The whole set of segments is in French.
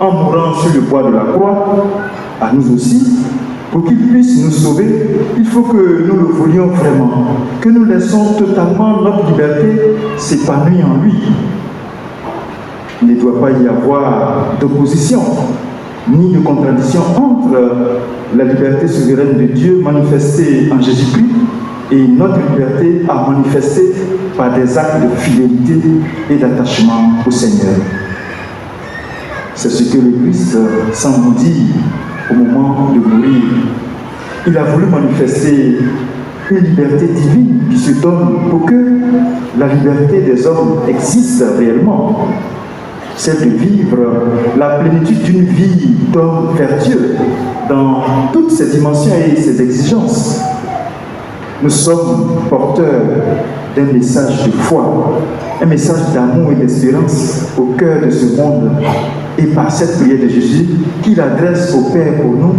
en mourant sur le bois de la croix, à nous aussi, pour qu'il puisse nous sauver, il faut que nous le voulions vraiment, que nous laissons totalement notre liberté s'épanouir en lui. Il ne doit pas y avoir d'opposition, ni de contradiction entre la liberté souveraine de Dieu manifestée en Jésus-Christ et notre liberté à manifester par des actes de fidélité et d'attachement au Seigneur. C'est ce que le Christ semble dire au moment de mourir. Il a voulu manifester une liberté divine qui se donne pour que la liberté des hommes existe réellement. C'est de vivre la plénitude d'une vie d'homme vertueux dans toutes ses dimensions et ses exigences. Nous sommes porteurs d'un message de foi, un message d'amour et d'espérance au cœur de ce monde. Et par cette prière de Jésus qu'il adresse au Père pour nous,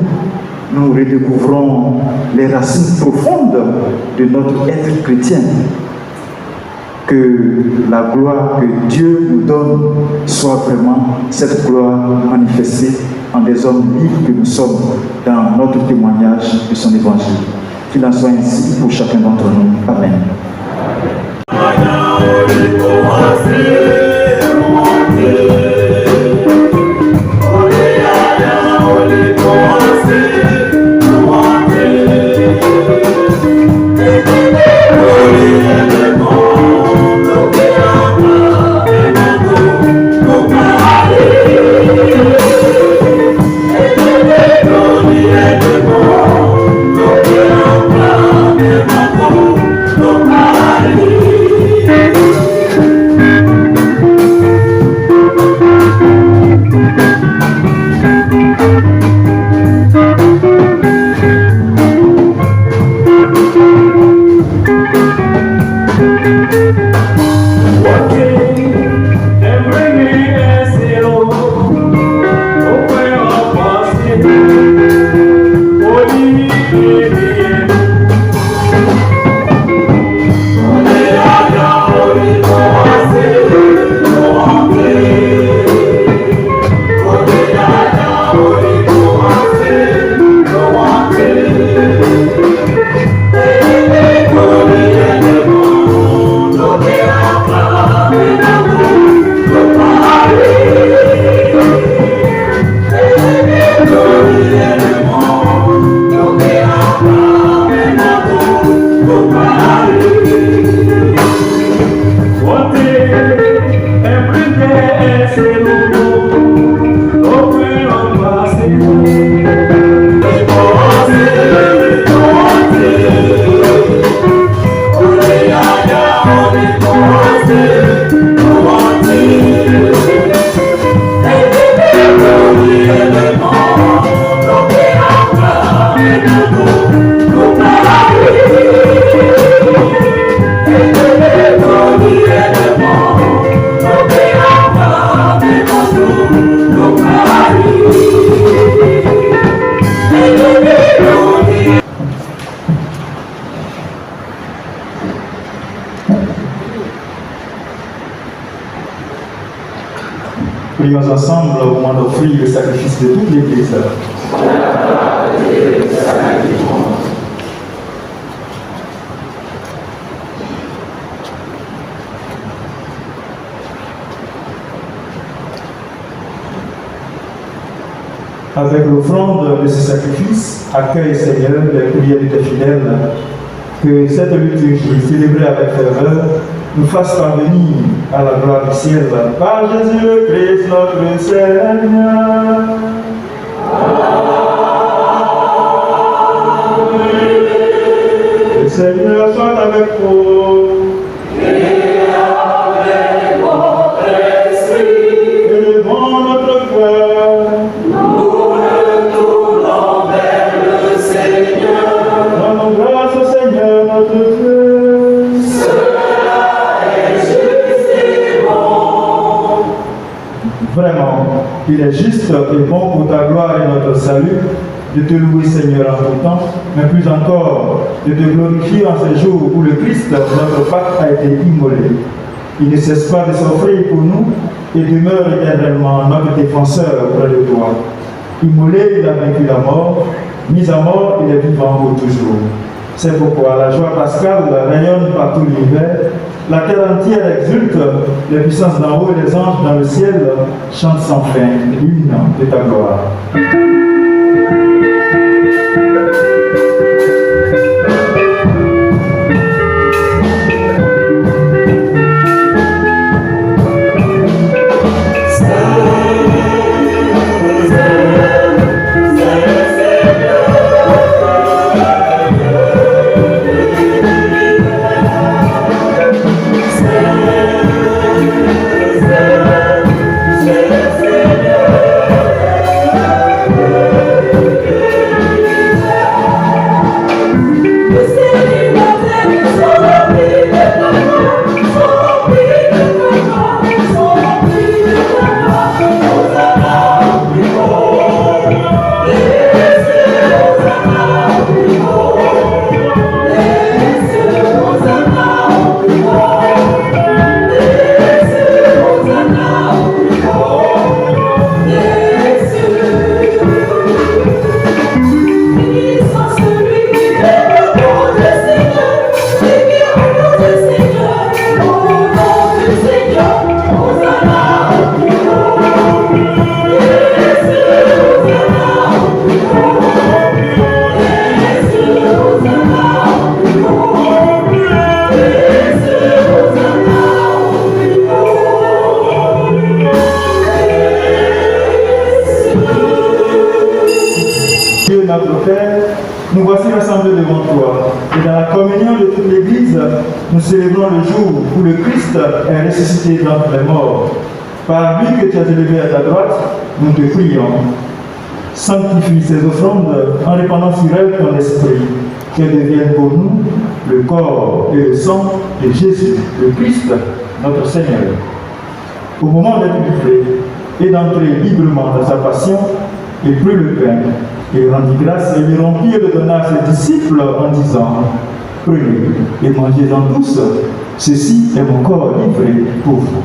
nous redécouvrons les racines profondes de notre être chrétien. Que la gloire que Dieu nous donne soit vraiment cette gloire manifestée en des hommes libres que nous sommes dans notre témoignage de son évangile. Qu'il en soit ainsi pour chacun d'entre nous. Amen. Prions ensemble au moment d'offrir le sacrifice de toute l'Église. Avec l'offrande de ce sacrifice, accueille Seigneur les prières de tes fidèles, que cette liturgie célébrée avec ferveur nous fasse parvenir à la gloire du ciel par Jésus le Christ notre Seigneur. Le Seigneur soit avec vous. Et avec votre esprit. Élevons notre cœur. Nous le tournons vers le Seigneur. Rendons grâce au Seigneur notre Dieu. Vraiment, il est juste et bon pour ta gloire et notre salut de te louer Seigneur en tout temps, mais plus encore de te glorifier en ces jours où le Christ, notre Pâque, a été immolé. Il ne cesse pas de s'offrir pour nous et demeure éternellement notre défenseur auprès de toi. Immolé, il a vaincu la mort, mis à mort, il est vivant pour toujours. C'est pourquoi la joie pascale rayonne par tout l'univers, la terre entière exulte, les puissances d'en haut et les anges dans le ciel chantent sans fin l'hymne de ta gloire. Nous voici rassemblés devant toi. Et dans la communion de toute l'Église, nous célébrons le jour où le Christ est ressuscité d'entre les morts. Par lui que tu as élevé à ta droite, nous te prions. Sanctifie ces offrandes en répandant sur elles ton esprit, qu'elles deviennent pour nous le corps et le sang de Jésus, le Christ, notre Seigneur. Au moment d'être livré et d'entrer librement dans sa passion, il prit le pain. Il rendit grâce et lui rompit et le donna à ses disciples en disant: prenez et mangez-en tous, ceci est mon corps livré pour vous.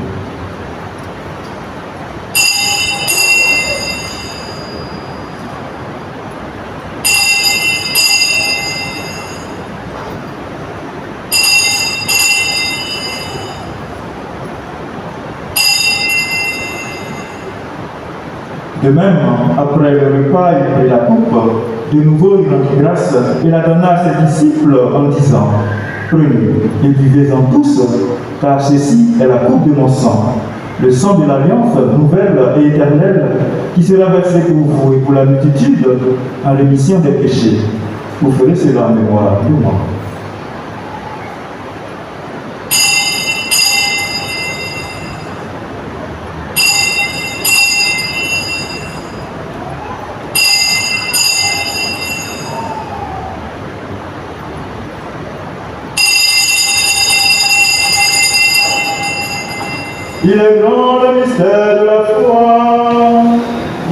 De même, après le repas, il prit la coupe, de nouveau il rendit grâce et la donna à ses disciples en disant: prenez et buvez-en tous, car ceci est la coupe de mon sang, le sang de l'alliance nouvelle et éternelle, qui sera versé pour vous et pour la multitude en rémission des péchés. Vous ferez cela en mémoire de moi. Il est grand le mystère de la foi.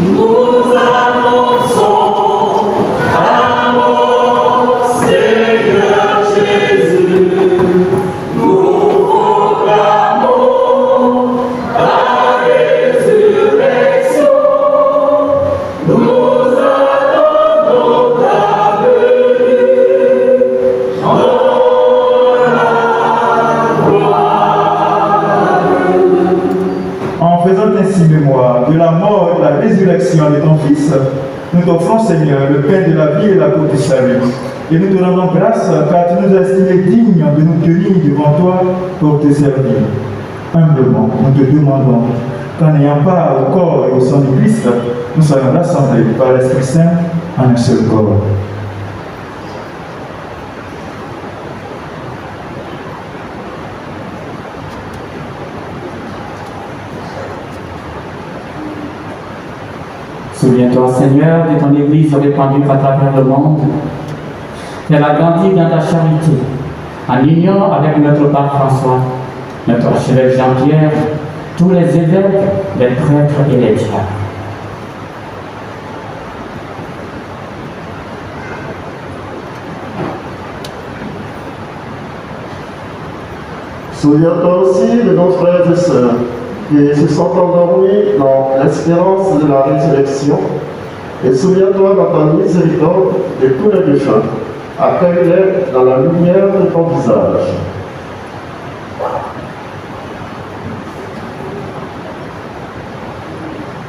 Nous annonçons à mort, Seigneur Jésus. Nous proclamons ta résurrection. Nous attendons ta venue. En faisant ainsi mémoire de la mort et de la résurrection de ton Fils, nous t'offrons, Seigneur, le pain de la vie et la coupe du salut. Et nous te rendons grâce car tu nous as estimés dignes de nous tenir devant toi pour te servir. Humblement, nous te demandons qu'en n'ayant pas au corps et au sang du Christ, nous soyons rassemblés par l'Esprit Saint en un seul corps. Souviens-toi, Seigneur, de ton Église répandue à travers le monde. Fais-la grandir dans ta charité, en union avec notre pape François, notre archevêque Jean-Pierre, tous les évêques, les prêtres et les diacres. Souviens-toi aussi de nos frères et sœurs qui se sont endormis dans l'espérance de la résurrection. Et souviens-toi dans ta miséricorde de tous les défunts. Accueille-les dans la lumière de ton visage.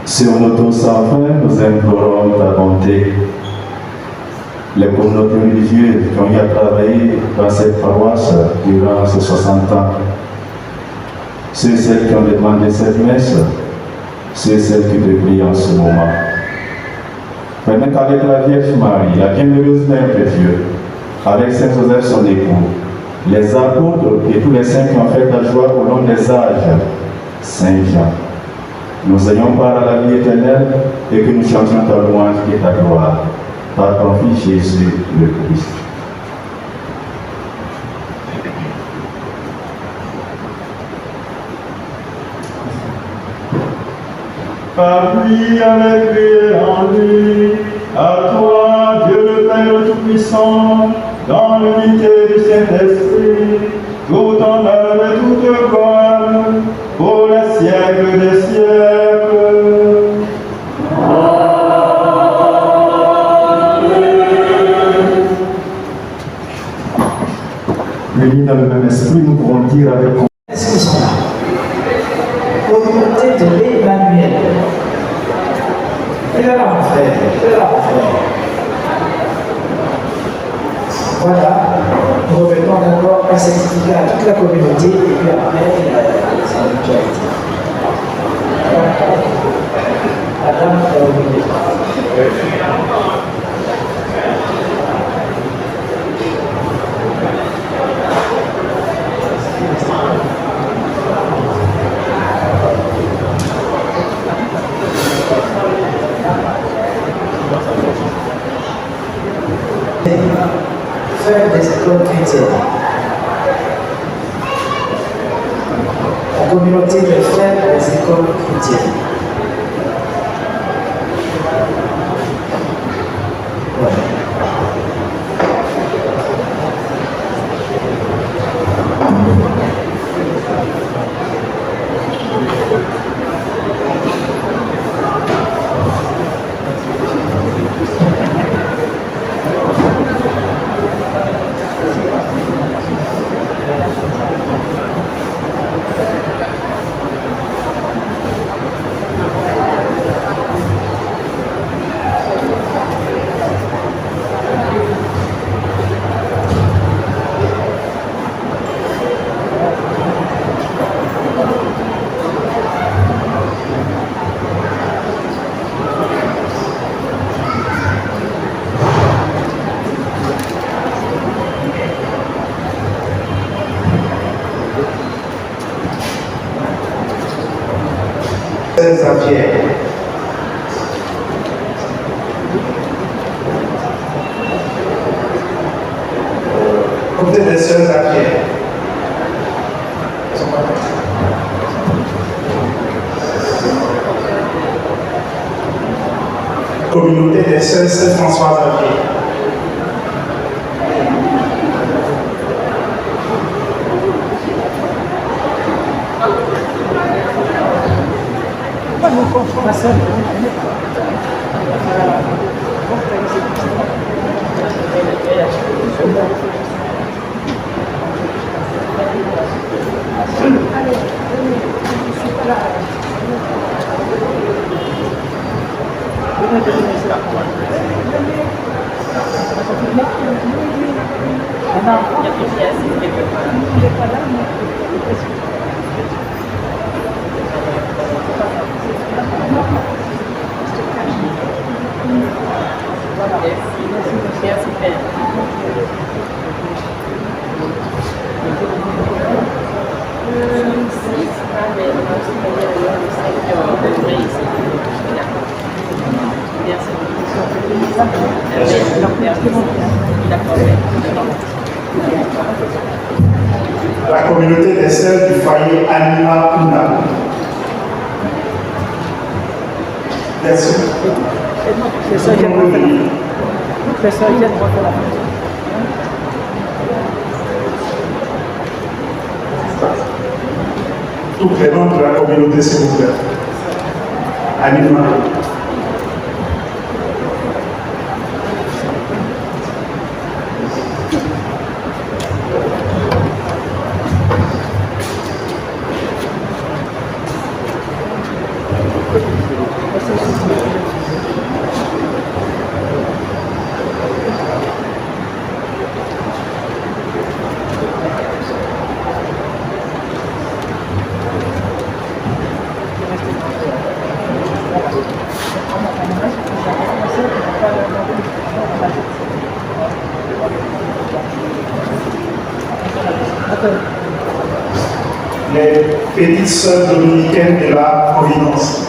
Sur nos dos sans fin, nous implorons ta bonté. Les communautés religieuses qui ont eu à travailler dans cette paroisse durant ces 60 ans, ceux et celles qui ont demandé cette messe, ceux et celles qui te prient en ce moment. Permets qu'avec la Vierge Marie, la bienheureuse Mère de Dieu, avec Saint Joseph son époux, les apôtres et tous les saints qui ont fait ta joie au long des âges, Saint Jean, nous ayons part à la vie éternelle et que nous chantions ta louange et ta gloire par ton Fils Jésus le Christ. Par lui, avec lui et en lui, à toi, Dieu le Père Tout-Puissant, dans l'unité du Saint-Esprit, tout honneur et toute gloire, pour les siècles des siècles. Unis dans le même esprit, nous pourrons dire avec Est-ce qu'ils sont là? Communauté de l'Emmanuel. Il est là, mon frère. Il est là, mon frère. Voilà. Nous remettons d'abord un certificat à toute la communauté et puis après, c'est l'actualité. Madame faire des écoles chrétiennes. La communauté de faire des écoles chrétiennes. Voilà. Xavier. Comité des sœurs Xavier. Communauté des sœurs Saint-François Xavier. La communauté des sœurs du foyer Anima Puna. Merci. Toutes les membres de la communauté, s'il vous plaît. Anima. Les petites sœurs dominicaines de la Providence.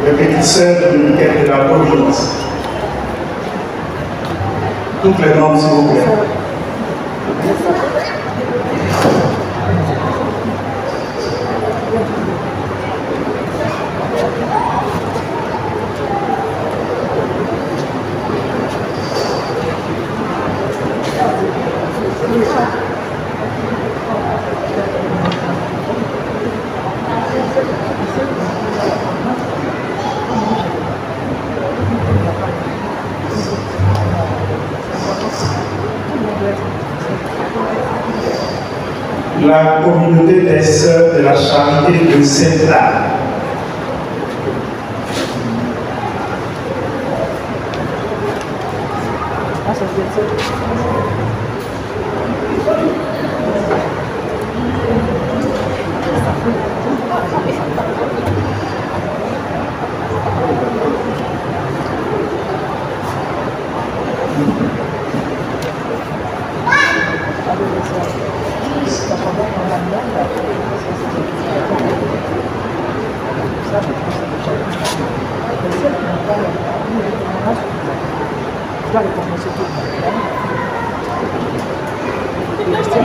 Les petites sœurs dominicaines de la Providence. Toutes les membres, s'il vous plaît. La communauté des sœurs de la charité de Sainte-Anne.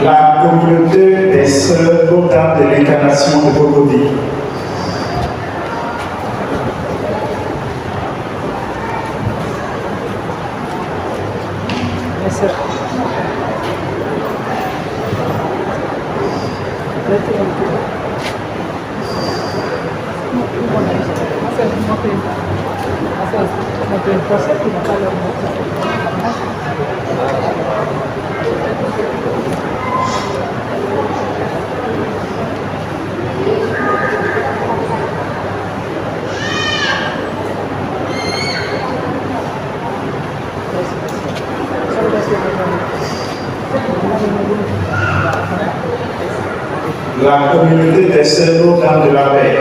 La communauté des sœurs Notre-Dame de l'Incarnation de Bogodi. La communauté des sœurs Notre-Dame de la Paix.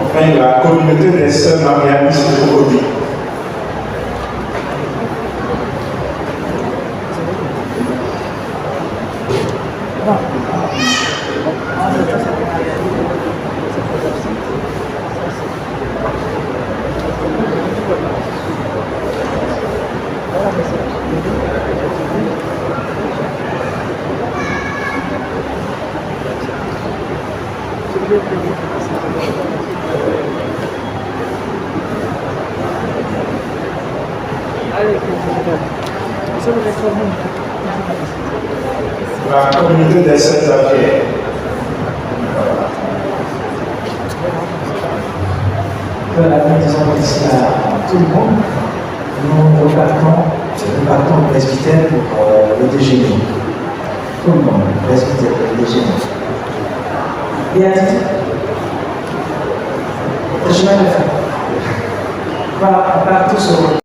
Enfin, la communauté des sœurs marianistes de Bogodi. La communauté des sœurs Xavier. Que la bénédiction ici à tout le monde. Nous repartons au presbytère pour le déjeuner. Tout le monde, le presbytère pour le déjeuner. Bien dit. Le chemin de fer. Voilà, on part tous au